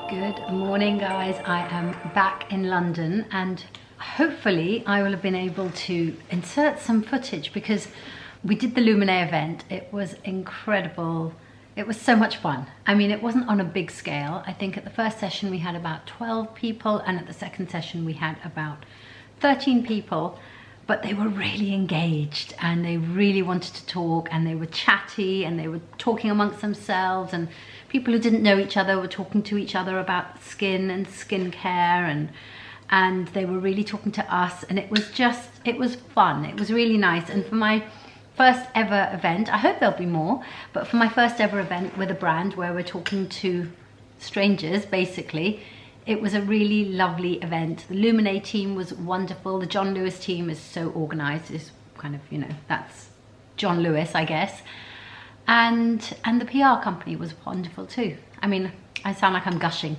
Good morning, guys. I am back in London and hopefully I will have been able to insert some footage because we did the Luminae event. It was incredible. It was so much fun. I mean, it wasn't on a big scale. I think at the first session we had about 12 people and at the second session we had about 13 people, but they were really engaged and they really wanted to talk and they were chatty and they were talking amongst themselves, and people who didn't know each other were talking to each other about skin and skincare, and they were really talking to us, and it was fun. It was really nice. And for my first ever event, I hope there'll be more, but for my first ever event with a brand where we're talking to strangers, basically, it was a really lovely event. The Luminae team was wonderful. The John Lewis team is so organized. It's kind of, you know, that's John Lewis, I guess. And the PR company was wonderful too. I mean, I sound like I'm gushing.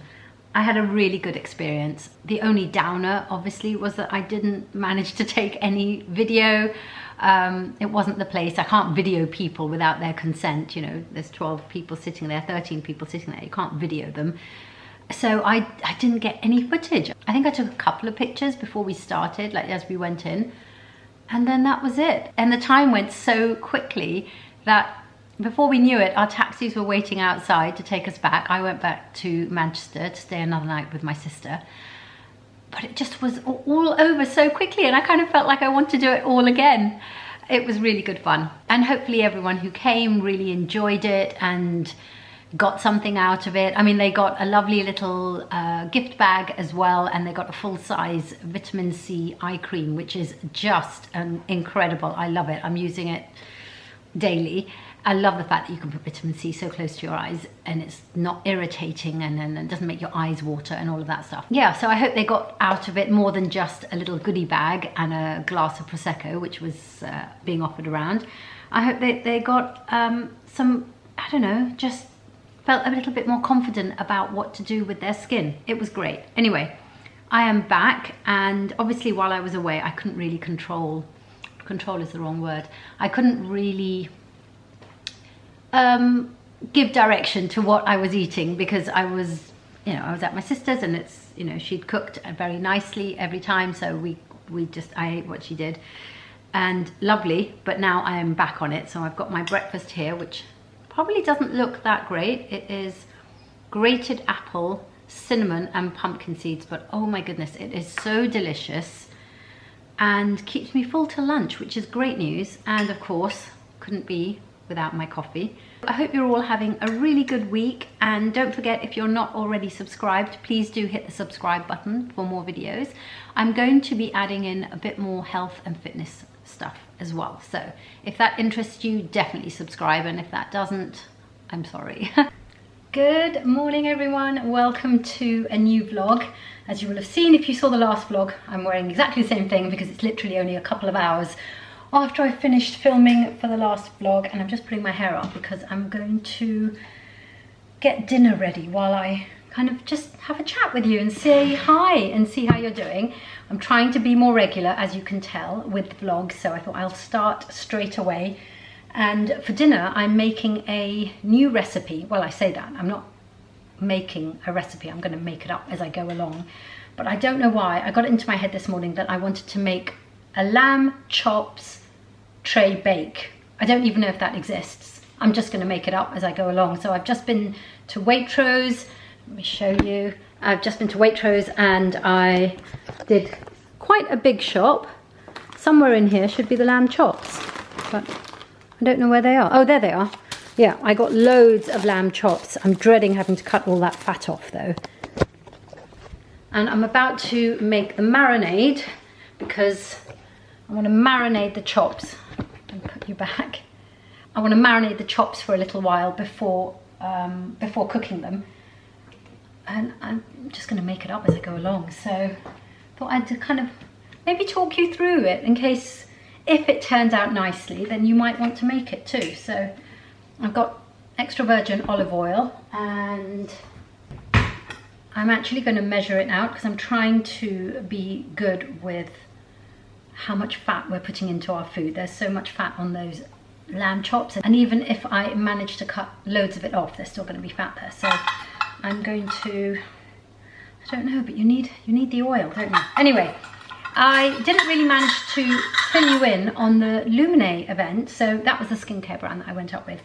I had a really good experience. The only downer, obviously, was that I didn't manage to take any video. It wasn't the place. I can't video people without their consent. You know, there's 12 people sitting there, 13 people sitting there. You can't video them. So I didn't get any footage. I think I took a couple of pictures before we started, like as we went in. And then that was it. And the time went so quickly that before we knew it, our taxis were waiting outside to take us back. I went back to Manchester to stay another night with my sister. But it just was all over so quickly, and I kind of felt like I want to do it all again. It was really good fun. And hopefully everyone who came really enjoyed it and got something out of it. I mean, they got a lovely little gift bag as well, and they got a full-size vitamin C eye cream, which is just incredible. I love it. I'm using it daily. I love the fact that you can put vitamin C so close to your eyes and it's not irritating, and it doesn't make your eyes water and all of that stuff. Yeah, so I hope they got out of it more than just a little goodie bag and a glass of Prosecco, which was being offered around. I hope they got some, I don't know, just felt a little bit more confident about what to do with their skin. It was great. Anyway, I am back, and obviously while I was away, I couldn't really control is the wrong word. I couldn't really give direction to what I was eating because I was, you know, I was at my sister's, and it's, you know, she'd cooked very nicely every time, so I ate what she did, and lovely. But now I am back on it, so I've got my breakfast here, which probably doesn't look that great. It is grated apple, cinnamon and pumpkin seeds, but oh my goodness, it is so delicious and keeps me full till lunch, which is great news. And of course, couldn't be without my coffee. I hope you're all having a really good week, and don't forget, if you're not already subscribed, please do hit the subscribe button for more videos. I'm going to be adding in a bit more health and fitness stuff as well, so if that interests you, definitely subscribe, and if that doesn't, I'm sorry. Good morning everyone, welcome to a new vlog. As you will have seen if you saw the last vlog, I'm wearing exactly the same thing because it's literally only a couple of hours after I finished filming for the last vlog, and I'm just putting my hair up because I'm going to get dinner ready while I kind of just have a chat with you and say hi and see how you're doing. I'm trying to be more regular, as you can tell, with vlogs, so I thought I'll start straight away. And for dinner, I'm making a new recipe. Well, I say that, I'm not making a recipe, I'm going to make it up as I go along. But I don't know why, I got it into my head this morning that I wanted to make a lamb chops tray bake. I don't even know if that exists. I'm just going to make it up as I go along. So I've just been to Waitrose. Let me show you. I've just been to Waitrose and I did quite a big shop. Somewhere in here should be the lamb chops, but I don't know where they are. Oh, there they are. Yeah, I got loads of lamb chops. I'm dreading having to cut all that fat off though. And I'm about to make the marinade because I want to marinate the chops. And put you back. I want to marinate the chops for a little while before cooking them. And I'm just going to make it up as I go along. So I thought I'd kind of maybe talk you through it in case, if it turns out nicely, then you might want to make it too. So I've got extra virgin olive oil, and I'm actually going to measure it out because I'm trying to be good with how much fat we're putting into our food. There's so much fat on those lamb chops, and even if I manage to cut loads of it off, there's still going to be fat there. So I'm going to I don't know, but you need the oil, don't you? Anyway, I didn't really manage to fill you in on the Lumine event. So that was the skincare brand that I went up with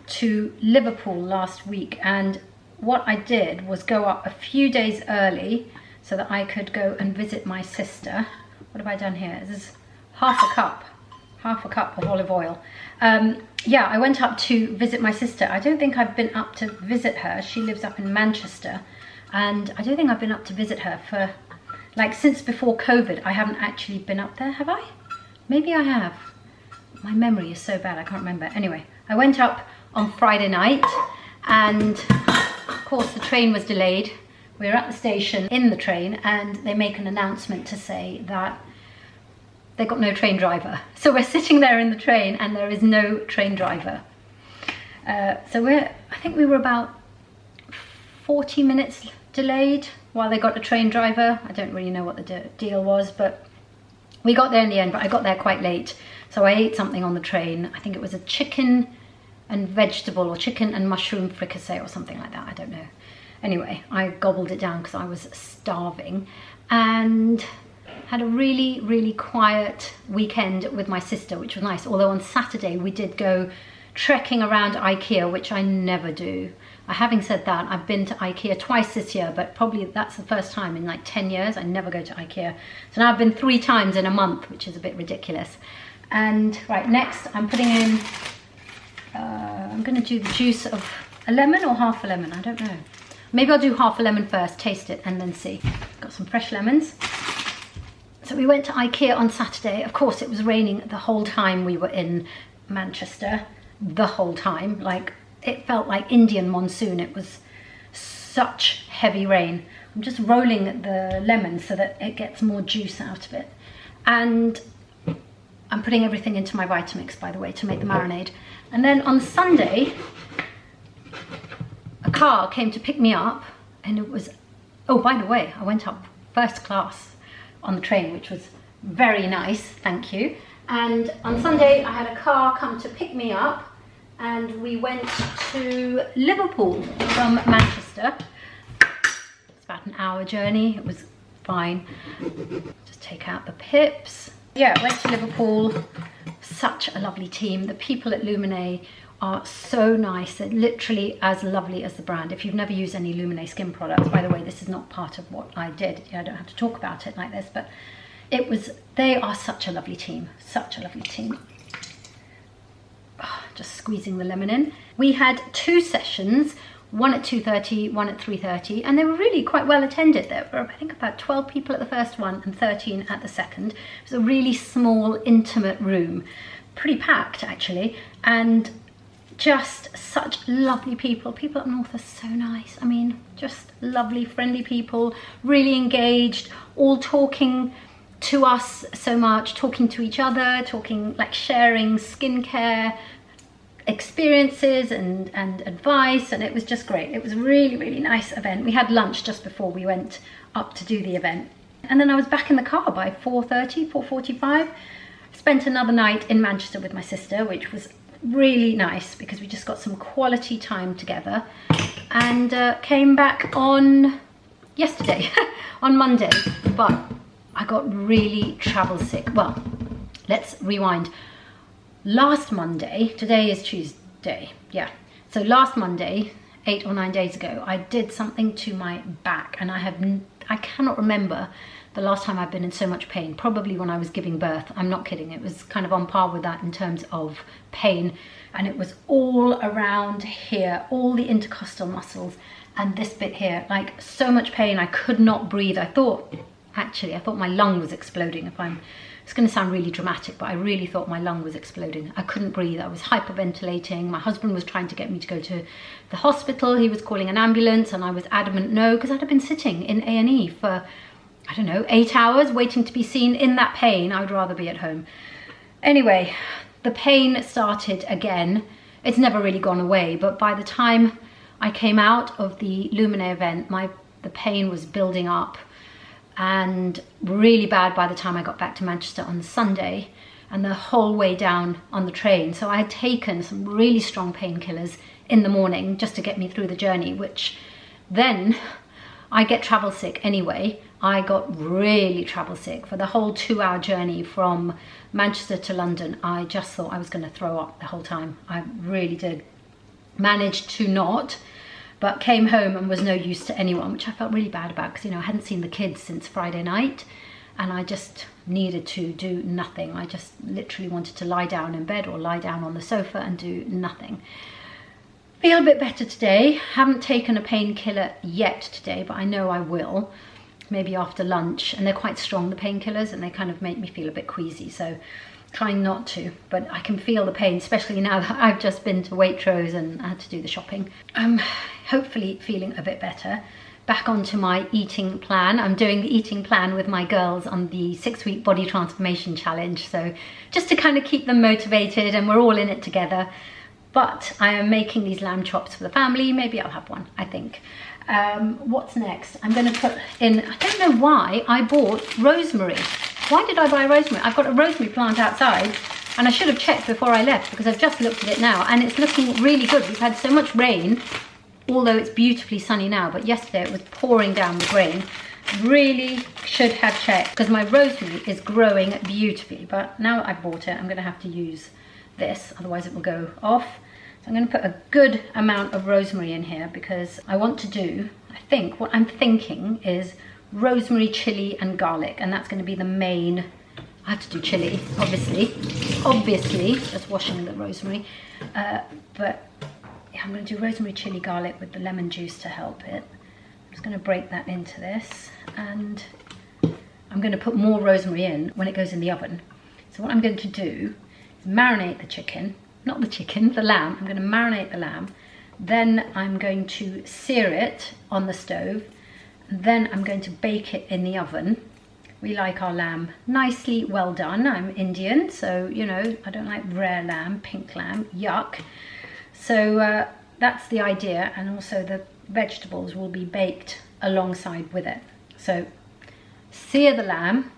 to Liverpool last week. And what I did was go up a few days early so that I could go and visit my sister. What have I done here? This is half a cup of olive oil. Yeah, I went up to visit my sister. I don't think I've been up to visit her. She lives up in Manchester. And I don't think I've been up to visit her for, like, since before COVID. I haven't actually been up there, have I? Maybe I have. My memory is so bad, I can't remember. Anyway, I went up on Friday night, and of course the train was delayed. We were at the station in the train, and they make an announcement to say that they got no train driver. So we're sitting there in the train and there is no train driver. So I think we were about 40 minutes delayed while they got a train driver. I don't really know what the deal was, but we got there in the end, but I got there quite late. So I ate something on the train. I think it was a chicken and vegetable or chicken and mushroom fricassee or something like that. I don't know. Anyway, I gobbled it down because I was starving and had a really, really quiet weekend with my sister, which was nice. Although on Saturday we did go trekking around IKEA, which I never do. Having said that, I've been to IKEA twice this year, but probably that's the first time in like 10 years. I never go to IKEA. So now I've been 3 times in a month, which is a bit ridiculous. And right, next I'm putting in, I'm gonna do the juice of a lemon or half a lemon, I don't know. Maybe I'll do half a lemon first, taste it and then see. Got some fresh lemons. So we went to IKEA on Saturday. Of course, it was raining the whole time we were in Manchester, the whole time. Like, it felt like Indian monsoon. It was such heavy rain. I'm just rolling the lemon so that it gets more juice out of it. And I'm putting everything into my Vitamix, by the way, to make the marinade. And then on Sunday, a car came to pick me up, and it was, oh, by the way, I went up first class on the train, which was very nice, thank you. And on Sunday I had a car come to pick me up, and we went to Liverpool from Manchester. It's about an hour journey. It was fine. Just take out the pips. Yeah, went to Liverpool. Such a lovely team. The people at Lumine are so nice. They're literally as lovely as the brand. If you've never used any Lumine skin products, by the way, this is not part of what I did. I don't have to talk about it like this, but they are such a lovely team. Such a lovely team. Oh, just squeezing the lemon in. We had 2 sessions, one at 2:30, one at 3:30, and they were really quite well attended. There were, I think, about 12 people at the first one and 13 at the second. It was a really small, intimate room, pretty packed actually, and just such lovely people. People up north are so nice. I mean, just lovely, friendly people, really engaged, all talking to us so much, talking to each other, talking, like, sharing skincare experiences and advice, and it was just great. It was a really, really nice event. We had lunch just before we went up to do the event, and then I was back in the car by 4:30, 4:45. Spent another night in Manchester with my sister, which was really nice because we just got some quality time together, and came back on yesterday on Monday, but I got really travel sick. Well, let's rewind. Last Monday, today is Tuesday, yeah, so last Monday, 8 or 9 days ago, I did something to my back, and I cannot remember the last time I've been in so much pain. Probably when I was giving birth. I'm not kidding. It was kind of on par with that in terms of pain, and it was all around here, all the intercostal muscles and this bit here, like so much pain. I could not breathe. I thought my lung was exploding. It's going to sound really dramatic, but I really thought my lung was exploding. I couldn't breathe. I was hyperventilating. My husband was trying to get me to go to the hospital. He was calling an ambulance, and I was adamant no, because I'd been sitting in A&E for, I don't know, 8 hours waiting to be seen in that pain. I would rather be at home. Anyway, the pain started again. It's never really gone away, but by the time I came out of the Lumine event, the pain was building up, and really bad by the time I got back to Manchester on Sunday, and the whole way down on the train. So I had taken some really strong painkillers in the morning just to get me through the journey, which then I get travel sick anyway. I got really travel sick for the whole 2-hour journey from Manchester to London. I just thought I was going to throw up the whole time. I really did. Managed to not, but came home and was no use to anyone, which I felt really bad about because, you know, I hadn't seen the kids since Friday night and I just needed to do nothing. I just literally wanted to lie down in bed or lie down on the sofa and do nothing. Feel a bit better today. Haven't taken a painkiller yet today, but I know I will. Maybe after lunch, and they're quite strong, the painkillers, and they kind of make me feel a bit queasy, so trying not to, but I can feel the pain, especially now that I've just been to Waitrose and I had to do the shopping. I'm hopefully feeling a bit better. Back onto my eating plan. I'm doing the eating plan with my girls on the 6-week body transformation challenge, so just to kind of keep them motivated, and we're all in it together. But I am making these lamb chops for the family. Maybe I'll have one, I think. What's next? I'm going to put in, I don't know why I bought rosemary. Why did I buy rosemary? I've got a rosemary plant outside and I should have checked before I left because I've just looked at it now and it's looking really good. We've had so much rain, although it's beautifully sunny now, but yesterday it was pouring down with rain. Really should have checked because my rosemary is growing beautifully, but now I've bought it, I'm going to have to use this, otherwise it will go off. I'm going to put a good amount of rosemary in here because I want to do, I think, what I'm thinking is rosemary, chili and garlic, and that's going to be the main. I have to do chili, obviously, just washing the rosemary, but yeah, I'm going to do rosemary, chili, garlic with the lemon juice to help it. I'm just going to break that into this, and I'm going to put more rosemary in when it goes in the oven. So what I'm going to do is marinate the chicken. Not the chicken, the lamb. I'm going to marinate the lamb. Then I'm going to sear it on the stove. Then I'm going to bake it in the oven. We like our lamb nicely well done. I'm Indian, so, you know, I don't like rare lamb, pink lamb, yuck. So that's the idea. And also the vegetables will be baked alongside with it. So sear the lamb,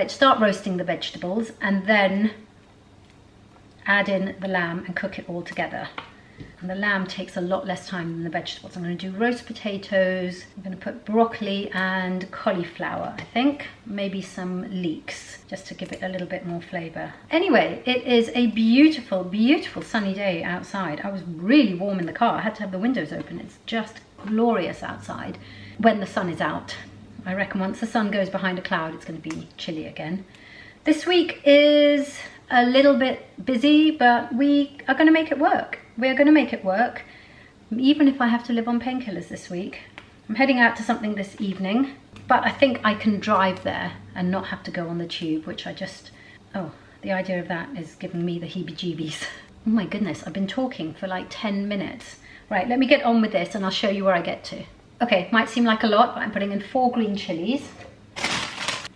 start roasting the vegetables, and then add in the lamb and cook it all together. And the lamb takes a lot less time than the vegetables. I'm going to do roast potatoes. I'm going to put broccoli and cauliflower, I think. Maybe some leeks, just to give it a little bit more flavour. Anyway, it is a beautiful, beautiful sunny day outside. I was really warm in the car. I had to have the windows open. It's just glorious outside when the sun is out. I reckon once the sun goes behind a cloud, it's going to be chilly again. This week is a little bit busy, but we are going to make it work. We're going to make it work, even if I have to live on painkillers this week. I'm heading out to something this evening, but I think I can drive there and not have to go on the tube, which I just, oh, the idea of that is giving me the heebie-jeebies. Oh my goodness, I've been talking for like 10 minutes. Right, let me get on with this and I'll show you where I get to. Okay, might seem like a lot, but I'm putting in 4 green chilies.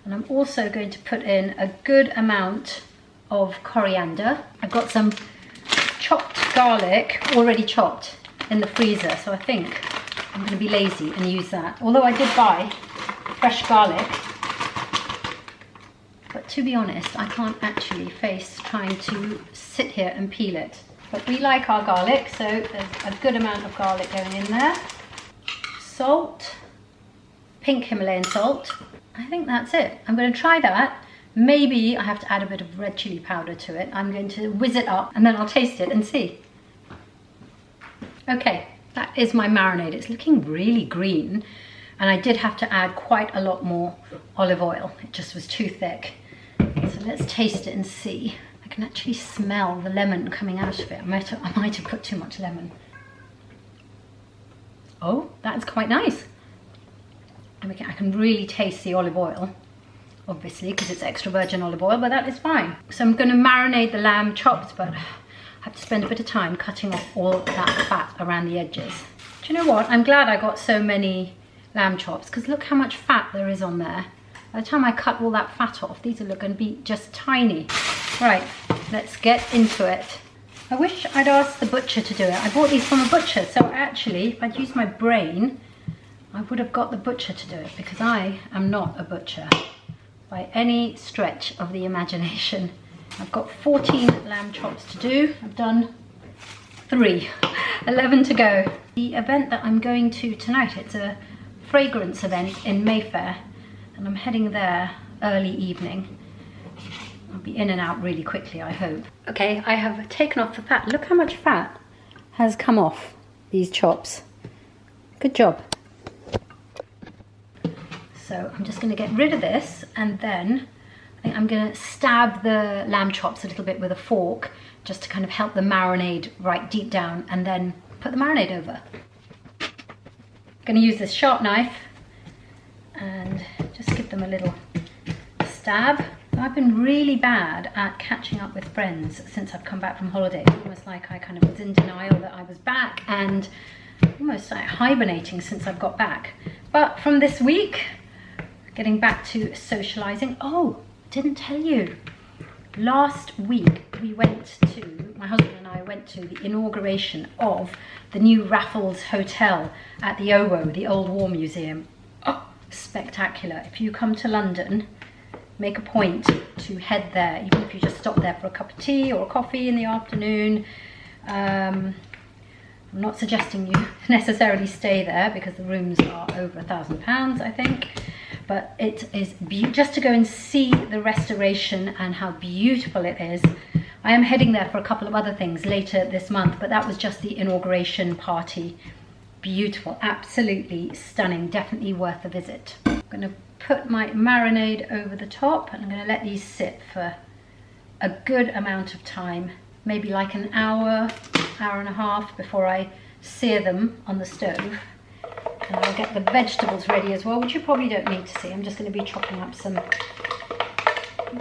And I'm also going to put in a good amount of coriander. I've got some chopped garlic already chopped in the freezer, so I think I'm going to be lazy and use that. Although I did buy fresh garlic, but to be honest, I can't actually face trying to sit here and peel it. But we like our garlic, so there's a good amount of garlic going in there. Salt, pink Himalayan salt. I think that's it. I'm going to try that. Maybe I have to add a bit of red chili powder to it. I'm going to whiz it up and then I'll taste it and see. Okay, that is my marinade. It's looking really green, and I did have to add quite a lot more olive oil. It just was too thick. So let's taste it and see. I can actually smell the lemon coming out of it. I might have put too much lemon. Oh, that's quite nice. I can really taste the olive oil, obviously, because it's extra virgin olive oil, but that is fine. So I'm going to marinate the lamb chops, but I have to spend a bit of time cutting off all that fat around the edges. Do you know what? I'm glad I got so many lamb chops, because look how much fat there is on there. By the time I cut all that fat off, these are going to be just tiny. Right, let's get into it. I wish I'd asked the butcher to do it. I bought these from a butcher, so actually, if I'd used my brain, I would have got the butcher to do it, because I am not a butcher by any stretch of the imagination. I've got 14 lamb chops to do. I've done 3, 11 to go. The event that I'm going to tonight, it's a fragrance event in Mayfair, and I'm heading there early evening. I'll be in and out really quickly, I hope. Okay, I have taken off the fat. Look how much fat has come off these chops. Good job. So I'm just going to get rid of this, and then I think I'm going to stab the lamb chops a little bit with a fork just to kind of help the marinade right deep down, and then put the marinade over. I'm going to use this sharp knife and just give them a little stab. I've been really bad at catching up with friends since I've come back from holiday. It's almost like I kind of was in denial that I was back, and almost like hibernating since I've got back. But from this week, getting back to socializing. Oh, didn't tell you. Last week we went to, my husband and I went to the inauguration of the new Raffles Hotel at the OWO, the Old War Museum. Oh, spectacular. If you come to London, make a point to head there, even if you just stop there for a cup of tea or a coffee in the afternoon. I'm not suggesting you necessarily stay there because the rooms are over £1,000, I think. But it is just to go and see the restoration and how beautiful it is. I am heading there for a couple of other things later this month, but that was just the inauguration party. Beautiful, absolutely stunning, definitely worth a visit. I'm going to put my marinade over the top, and I'm going to let these sit for a good amount of time, maybe like an hour, hour and a half before I sear them on the stove. And I'll get the vegetables ready as well, which you probably don't need to see. I'm just going to be chopping up some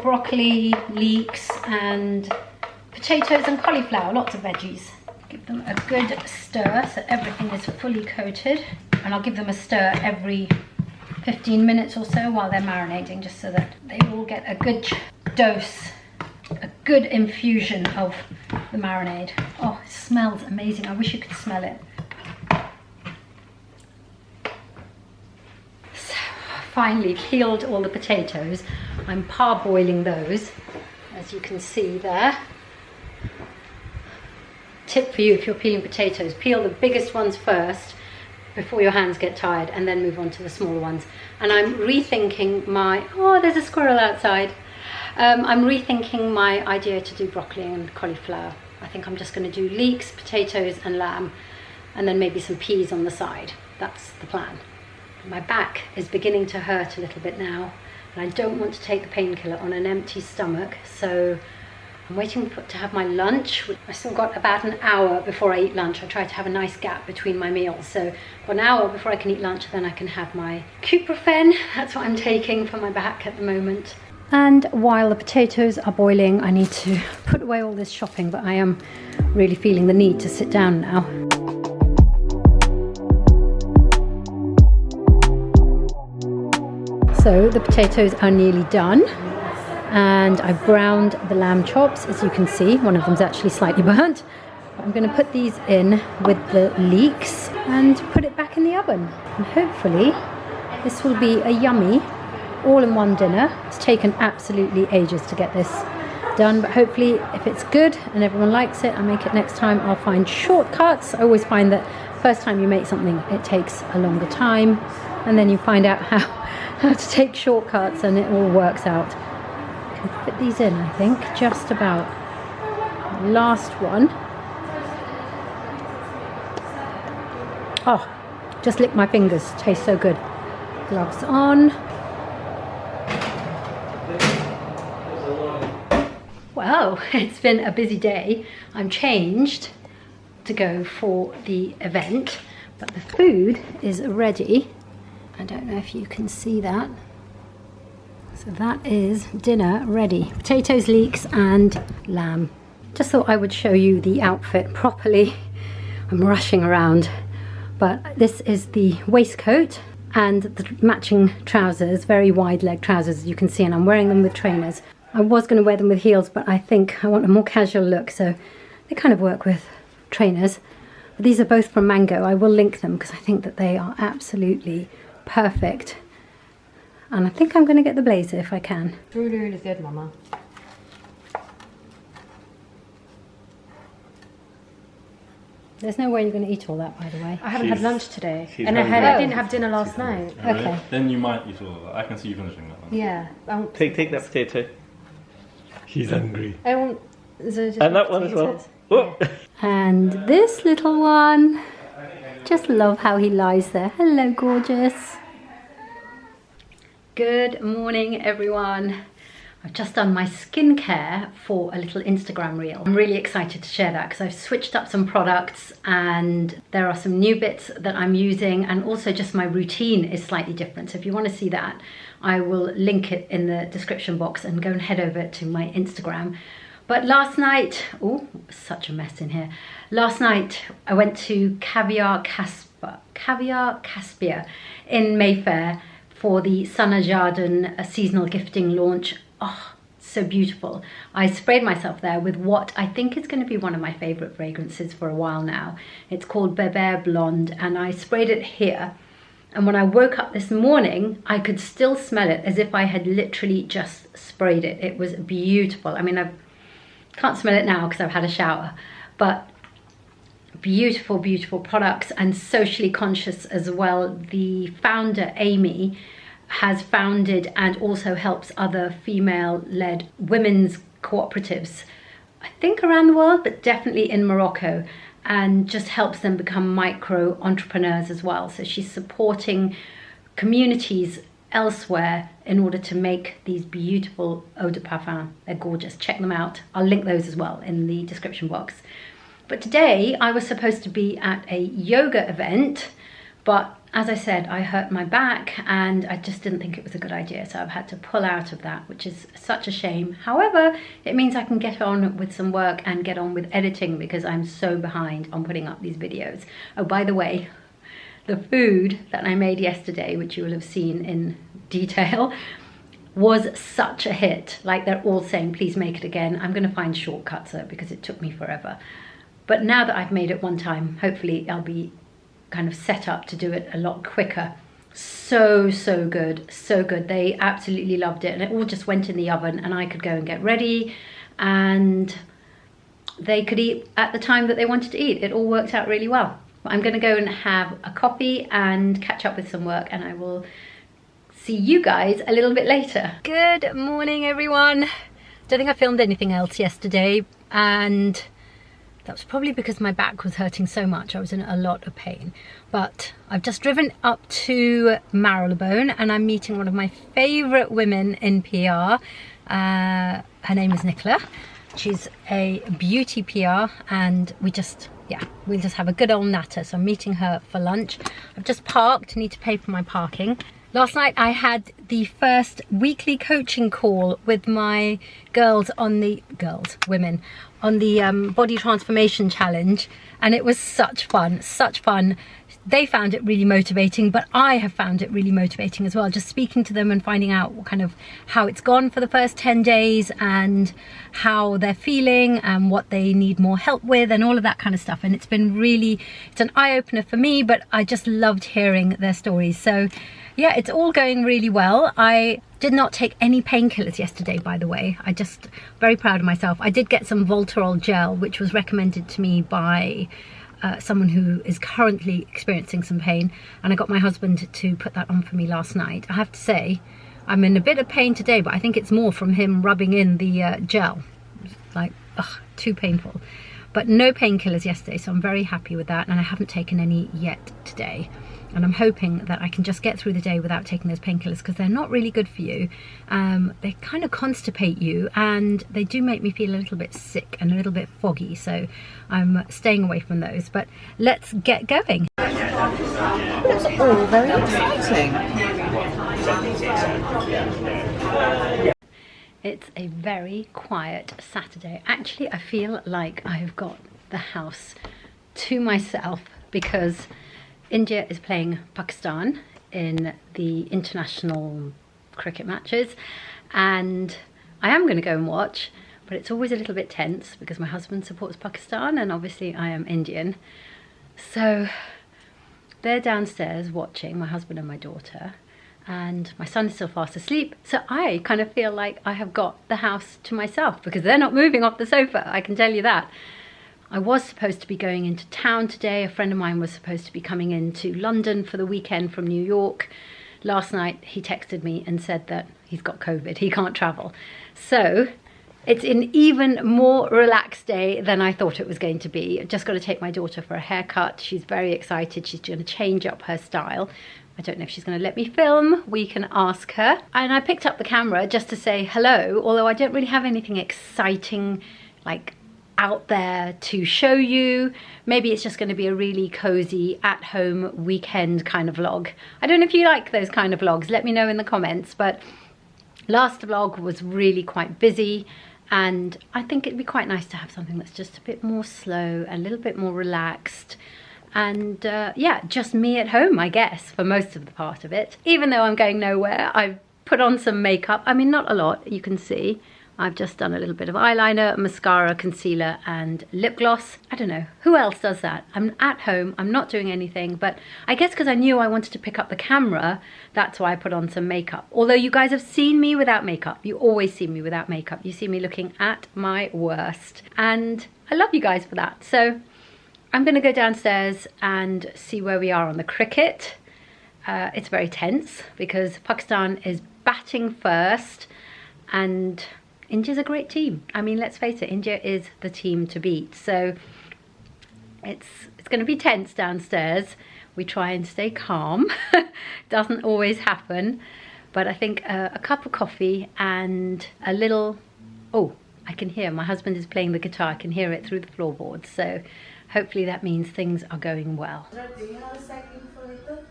broccoli, leeks, and potatoes and cauliflower, lots of veggies. Give them a good stir so everything is fully coated, and I'll give them a stir every 15 minutes or so while they're marinating, just so that they all get a good dose, a good infusion of the marinade. Oh, it smells amazing. I wish you could smell it. So, finally peeled all the potatoes. I'm parboiling those, as you can see there. Tip for you if you're peeling potatoes, peel the biggest ones first before your hands get tired, and then move on to the smaller ones. And I'm rethinking my, oh, there's a squirrel outside. I'm rethinking my idea to do broccoli and cauliflower. I think I'm just going to do leeks, potatoes and lamb, and then maybe some peas on the side. That's the plan. My back is beginning to hurt a little bit now, and I don't want to take the painkiller on an empty stomach, so I'm waiting to have my lunch. I still got about an hour before I eat lunch. I try to have a nice gap between my meals. So for an hour before I can eat lunch, then I can have my Cuprofen. That's what I'm taking for my back at the moment. And while the potatoes are boiling, I need to put away all this shopping, but I am really feeling the need to sit down now. So the potatoes are nearly done. And I've browned the lamb chops, as you can see. One of them's actually slightly burnt. But I'm going to put these in with the leeks and put it back in the oven. And hopefully this will be a yummy all-in-one dinner. It's taken absolutely ages to get this done, but hopefully if it's good and everyone likes it, I'll make it next time. I'll find shortcuts. I always find that first time you make something, it takes a longer time, and then you find out how to take shortcuts, and it all works out. Put these in, I think, just about. Last one. Oh, just lick my fingers, tastes so good. Gloves on. Well, it's been a busy day. I'm changed to go for the event, but the food is ready. I don't know if you can see that. So that is dinner ready. Potatoes, leeks and lamb. Just thought I would show you the outfit properly. I'm rushing around. But this is the waistcoat and the matching trousers, very wide leg trousers as you can see, and I'm wearing them with trainers. I was going to wear them with heels, but I think I want a more casual look, so they kind of work with trainers. But these are both from Mango. I will link them because I think that they are absolutely perfect. And I think I'm going to get the blazer if I can. Really, really good, Mama. There's no way you're going to eat all that, by the way. I haven't had lunch today, she's and I hungry. didn't have dinner last night. Oh, really? Okay. Then you might eat all of that. I can see you finishing that one. Yeah. Take that potato. She's hungry. I want. And that one as well. Oh. And this little one, just love how he lies there. Hello, gorgeous. Good morning, everyone. I've just done my skincare for a little Instagram reel. I'm really excited to share that because I've switched up some products and there are some new bits that I'm using, and also just my routine is slightly different. So if you want to see that, I will link it in the description box and go and head over to my Instagram. But last night, oh, such a mess in here. Last night I went to Caviar Caspia in Mayfair for the Sana Jardin seasonal gifting launch. Oh, so beautiful. I sprayed myself there with what I think is going to be one of my favorite fragrances for a while now. It's called Berbere Blonde, and I sprayed it here. And when I woke up this morning, I could still smell it as if I had literally just sprayed it. It was beautiful. I mean, I can't smell it now because I've had a shower, but beautiful, beautiful products, and socially conscious as well. The founder, Amy, has founded and also helps other female-led women's cooperatives, I think around the world, but definitely in Morocco, and just helps them become micro entrepreneurs as well. So she's supporting communities elsewhere in order to make these beautiful eau de parfum. They're gorgeous. Check them out. I'll link those as well in the description box. But today I was supposed to be at a yoga event, but as I said, I hurt my back and I just didn't think it was a good idea. So I've had to pull out of that, which is such a shame. However, it means I can get on with some work and get on with editing because I'm so behind on putting up these videos. Oh, by the way, the food that I made yesterday, which you will have seen in detail, was such a hit. Like, they're all saying, please make it again. I'm going to find shortcuts though because it took me forever. But now that I've made it one time, hopefully I'll be kind of set up to do it a lot quicker. So good, so good. They absolutely loved it, and it all just went in the oven and I could go and get ready and they could eat at the time that they wanted to eat. It all worked out really well. I'm going to go and have a coffee and catch up with some work, and I will see you guys a little bit later. Good morning, everyone. Don't think I filmed anything else yesterday, and that was probably because my back was hurting so much. I was in a lot of pain. But I've just driven up to Marylebone and I'm meeting one of my favourite women in PR. Her name is Nicola. She's a beauty PR, and we'll just have a good old natter. So I'm meeting her for lunch. I've just parked, need to pay for my parking. Last night I had the first weekly coaching call with my women on the body transformation challenge, and it was such fun. They found it really motivating, but I have found it really motivating as well, just speaking to them and finding out how it's gone for the first 10 days and how they're feeling and what they need more help with and all of that kind of stuff. And it's an eye-opener for me, but I just loved hearing their stories. So yeah, it's all going really well. I did not take any painkillers yesterday, by the way. I just very proud of myself. I did get some Voltarol gel, which was recommended to me by someone who is currently experiencing some pain, and I got my husband to put that on for me last night. I have to say, I'm in a bit of pain today, but I think it's more from him rubbing in the gel. It's like, ugh, too painful. But no painkillers yesterday, so I'm very happy with that, and I haven't taken any yet today. And I'm hoping that I can just get through the day without taking those painkillers, because they're not really good for you. They kind of constipate you, and they do make me feel a little bit sick and a little bit foggy, so I'm staying away from those. But let's get going. It's all very exciting. It's a very quiet Saturday. Actually, I feel like I've got the house to myself because India is playing Pakistan in the international cricket matches, and I am going to go and watch, but it's always a little bit tense because my husband supports Pakistan and obviously I am Indian. So they're downstairs watching, my husband and my daughter, and my son is still fast asleep. So I kind of feel like I have got the house to myself because they're not moving off the sofa, I can tell you that. I was supposed to be going into town today. A friend of mine was supposed to be coming into London for the weekend from New York. Last night he texted me and said that he's got COVID, he can't travel. So it's an even more relaxed day than I thought it was going to be. I've just got to take my daughter for a haircut. She's very excited. She's going to change up her style. I don't know if she's going to let me film. We can ask her. And I picked up the camera just to say hello, although I don't really have anything exciting like out there to show you. Maybe it's just going to be a really cozy at-home weekend kind of vlog. I don't know if you like those kind of vlogs. Let me know in the comments. But last vlog was really quite busy, and I think it'd be quite nice to have something that's just a bit more slow, a little bit more relaxed. And yeah, just me at home, I guess, for most of the part of it. Even though I'm going nowhere, I've put on some makeup. I mean, not a lot, you can see. I've just done a little bit of eyeliner, mascara, concealer, and lip gloss. I don't know, who else does that? I'm at home, I'm not doing anything, but I guess because I knew I wanted to pick up the camera, that's why I put on some makeup. Although you guys have seen me without makeup. You always see me without makeup. You see me looking at my worst. And I love you guys for that. So I'm gonna go downstairs and see where we are on the cricket. It's very tense because Pakistan is batting first, and India's a great team. I mean, let's face it, India is the team to beat. So it's going to be tense downstairs. We try and stay calm. Doesn't always happen. But I think a cup of coffee and a little... Oh, I can hear. My husband is playing the guitar. I can hear it through the floorboards. So hopefully that means things are going well. Do you have a second for it?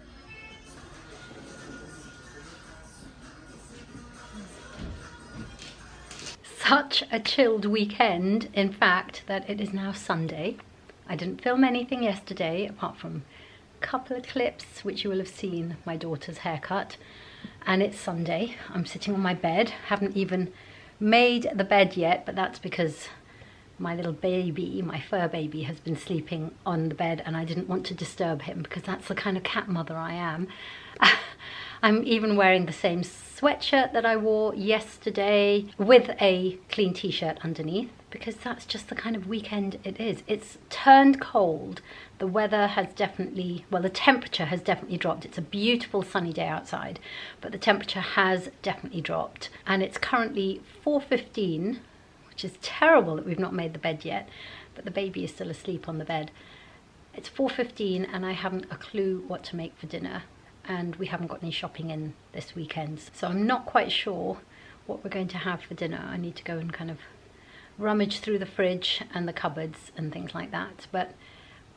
Such a chilled weekend, in fact, that it is now Sunday. I didn't film anything yesterday apart from a couple of clips which you will have seen my daughter's haircut, and it's Sunday. I'm sitting on my bed, haven't even made the bed yet, but that's because my little baby, my fur baby, has been sleeping on the bed and I didn't want to disturb him because that's the kind of cat mother I am. I'm even wearing the same sweatshirt that I wore yesterday with a clean t-shirt underneath because that's just the kind of weekend it is. It's turned cold. The weather has definitely, well, the temperature has definitely dropped. It's a beautiful sunny day outside, but the temperature has definitely dropped. And it's currently 4:15, which is terrible that we've not made the bed yet, but the baby is still asleep on the bed. It's 4:15 and I haven't a clue what to make for dinner. And we haven't got any shopping in this weekend. So I'm not quite sure what we're going to have for dinner. I need to go and kind of rummage through the fridge and the cupboards and things like that. But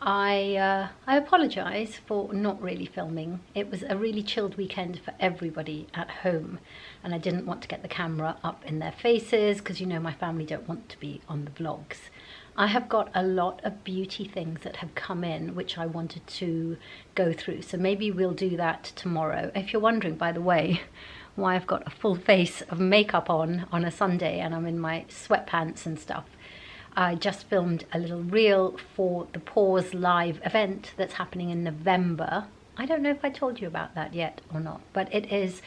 I apologise for not really filming. It was a really chilled weekend for everybody at home. And I didn't want to get the camera up in their faces because, you know, my family don't want to be on the vlogs. I have got a lot of beauty things that have come in which I wanted to go through, so maybe we'll do that tomorrow. If you're wondering, by the way, why I've got a full face of makeup on a Sunday and I'm in my sweatpants and stuff, I just filmed a little reel for the Pause Live event that's happening in November. I don't know if I told you about that yet or not, but it is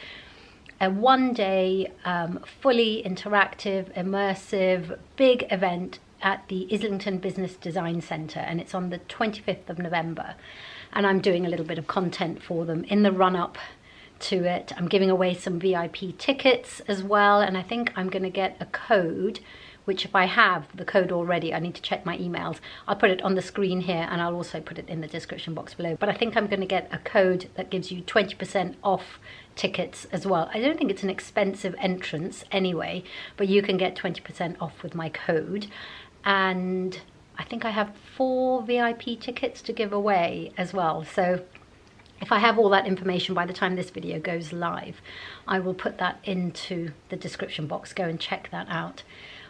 a one-day, fully interactive, immersive, big event at the Islington Business Design Centre, and it's on the 25th of November. And I'm doing a little bit of content for them in the run-up to it. I'm giving away some VIP tickets as well, and I think I'm going to get a code, which if I have the code already, I need to check my emails. I'll put it on the screen here and I'll also put it in the description box below. But I think I'm going to get a code that gives you 20% off tickets as well. I don't think it's an expensive entrance anyway, but you can get 20% off with my code. And I think I have 4 VIP tickets to give away as well. So if I have all that information by the time this video goes live, I will put that into the description box. Go and check that out.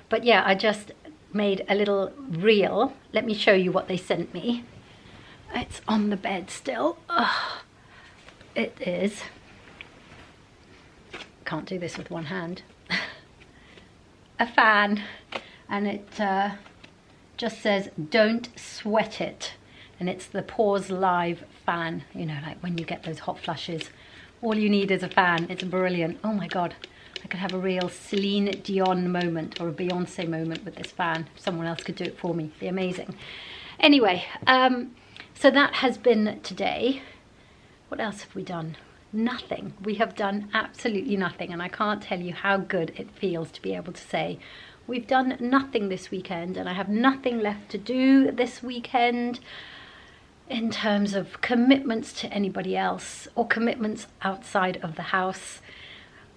But yeah, I just made a little reel. Let me show you what they sent me. It's on the bed still. Ugh. It is. Can't do this with one hand. A fan. And it just says, "Don't sweat it." And it's the Pause Live fan. You know, like when you get those hot flushes, all you need is a fan. It's brilliant. Oh my God, I could have a real Celine Dion moment or a Beyonce moment with this fan. If someone else could do it for me, it'd be amazing. Anyway, so that has been today. What else have we done? Nothing. We have done absolutely nothing, and I can't tell you how good it feels to be able to say we've done nothing this weekend, and I have nothing left to do this weekend in terms of commitments to anybody else or commitments outside of the house.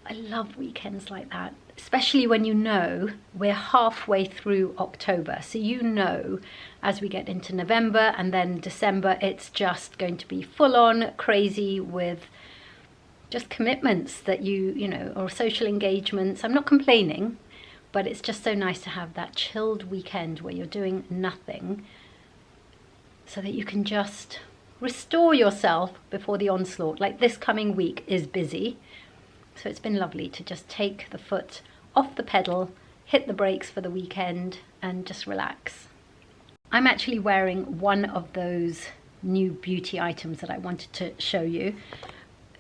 I love weekends like that, especially when you know we're halfway through October. So you know, as we get into November and then December, it's just going to be full on crazy with just commitments that you know, or social engagements. I'm not complaining, but it's just so nice to have that chilled weekend where you're doing nothing so that you can just restore yourself before the onslaught. Like this coming week is busy. So it's been lovely to just take the foot off the pedal, hit the brakes for the weekend and just relax. I'm actually wearing one of those new beauty items that I wanted to show you.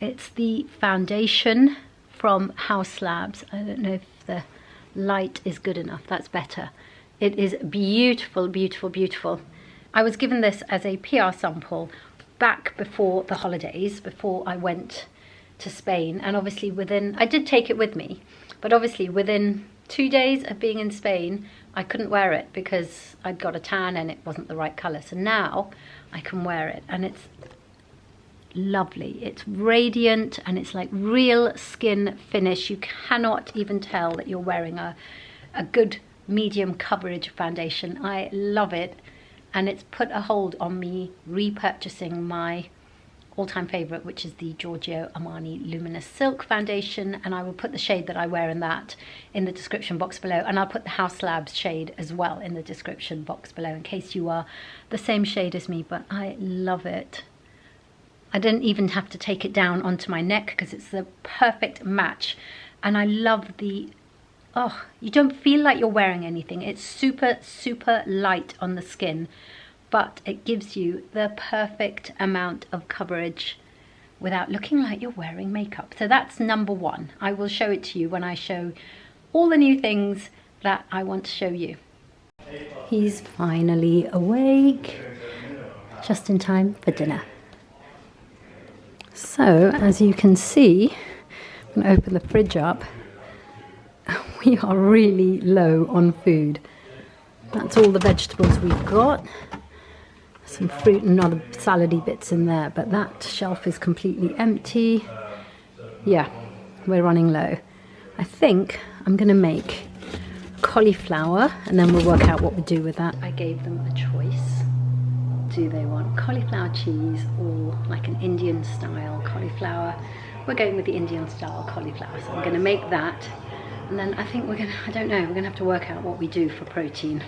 It's the foundation from House Labs. I don't know if the light is good enough. That's better. It is beautiful, beautiful, beautiful. I was given this as a PR sample back before the holidays, before I went to Spain, and obviously I did take it with me, but obviously within 2 days of being in Spain I couldn't wear it because I'd got a tan and it wasn't the right colour. So now I can wear it and it's lovely. It's radiant and it's like real skin finish. You cannot even tell that you're wearing a good medium coverage foundation. I love it, and it's put a hold on me repurchasing my all-time favourite, which is the Giorgio Armani Luminous Silk Foundation, and I will put the shade that I wear in that in the description box below, and I'll put the House Labs shade as well in the description box below in case you are the same shade as me. But I love it. I didn't even have to take it down onto my neck because it's the perfect match, and I love the, oh, you don't feel like you're wearing anything. It's super, super light on the skin, but it gives you the perfect amount of coverage without looking like you're wearing makeup. So that's number one. I will show it to you when I show all the new things that I want to show you. He's finally awake, just in time for dinner. So as you can see, I'm going to open the fridge up. We are really low on food. That's all the vegetables we've got. Some fruit and other salady bits in there, but that shelf is completely empty. Yeah, we're running low. I think I'm going to make cauliflower and then we'll work out what we do with that. I gave them a choice. Do they want cauliflower cheese or like an Indian style cauliflower? We're going with the Indian style cauliflower, so I'm going to make that, and then I think we're going to, I don't know, we're going to have to work out what we do for protein.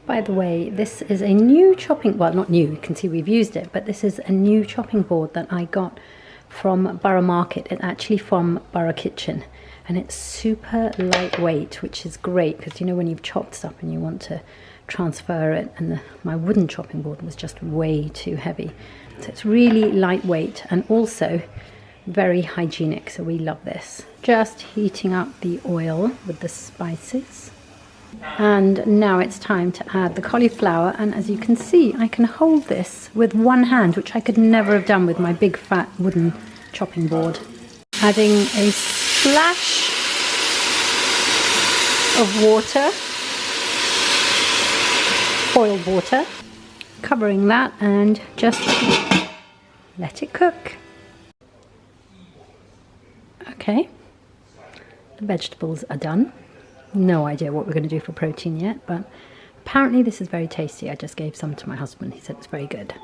By the way, this is a new chopping, well, not new, you can see we've used it, but this is a new chopping board that I got from Borough Market. It's actually from Borough Kitchen, and it's super lightweight, which is great because you know when you've chopped stuff and you want to transfer it, and my wooden chopping board was just way too heavy. So it's really lightweight and also very hygienic, so we love this. Just heating up the oil with the spices. And now it's time to add the cauliflower, and as you can see I can hold this with one hand, which I could never have done with my big fat wooden chopping board. Adding a splash of water, boiled water, covering that and just let it cook. Okay, the vegetables are done. No idea what we're going to do for protein yet, but apparently this is very tasty. I just gave some to my husband. He said it's very good.